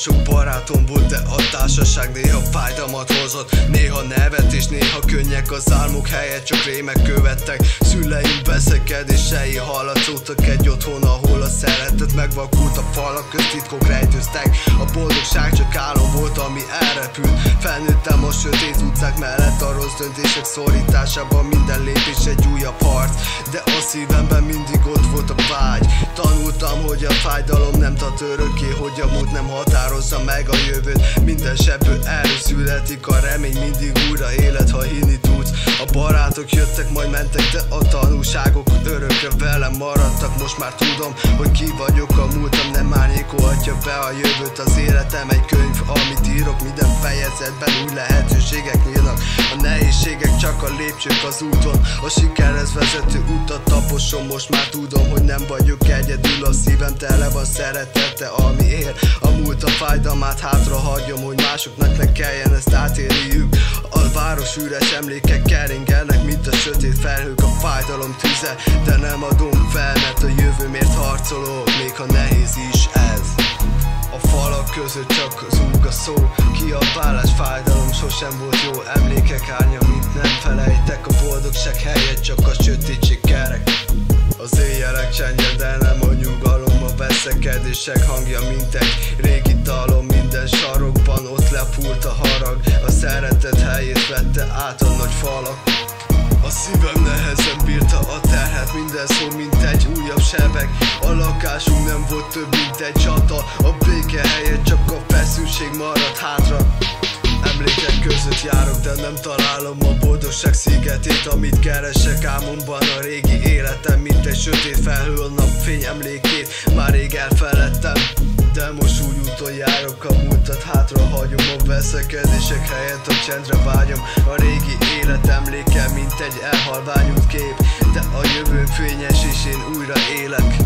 sok barátom volt, de a társaság néha fájdalmat hozott. Néha nevet és néha könnyek, az álmok helyett csak rémek követtek. Szüleim veszekedései hallatszottak egy otthon, ahol a szeretet megvakult, a falak közt titkok rejtőztek. A boldogság csak álom volt, ami elrepült. Felnőttem a sötét utcák mellett, a rossz döntések szorításában, minden lépés egy újabb harc. De a szívemben mindig ott volt a vágy. Tanultam, hogy a fájdalom nem tart örökké, hogy a múlt nem határozza meg a jövőt. Minden sebből előszületik a remény, mindig újra élet, ha hinni tudsz. A barátok jöttek, majd mentek, de a tanulságok örökre velem maradtak. Most már tudom, hogy ki vagyok, a múltam nem árnyékolhatja be a jövőt. Az életem egy könyv, amit írok, minden fejezetben új lehetőségek nyílnak. A nehézségek csak a lépcsők az úton, a sikerhez vezető utat taposom. Most már tudom, hogy nem vagyok egyedül, a szívem tele van szeretete, ami ér. A múlt a fájdalmát hátra hagyom, hogy másoknak ne kelljen ezt átélniük. A város üres emlékek keringelnek, mint a sötét felhők, a fájdalom tüze. De nem adom fel, mert a jövőmért harcolok, még ha nehéz is ez. A falak között csak zúg a szó, kiabálás, fájdalom sosem volt jó. Emlékek árnya, mint nem felejtek, a boldogság helyett csak a sötétség kerek. Az éjjelek csendje, de nem a nyugalom, a veszekedések hangja, mint egy régi dalom. Minden sarokban ott lepult a harag, a szeretet helyét vette át a nagy falak. A szívem nehezen bírta a terhet, minden szó mint egy újabb sebek. A lakásunk nem volt több mint egy csata, a béke helyett csak a feszültség maradt hátra. Emlékek között járok, de nem találom a boldogság szigetét, amit keresek álmomban. A régi életem, mint egy sötét felhő, a napfény emlékét már rég elfeledtem. De most úgy úton járok, a múltat hátra hagyom, a veszekedések helyett a csendre vágyom. A régi élet emléke, mint egy elhalványult kép, de a jövőm fényes és én újra élek.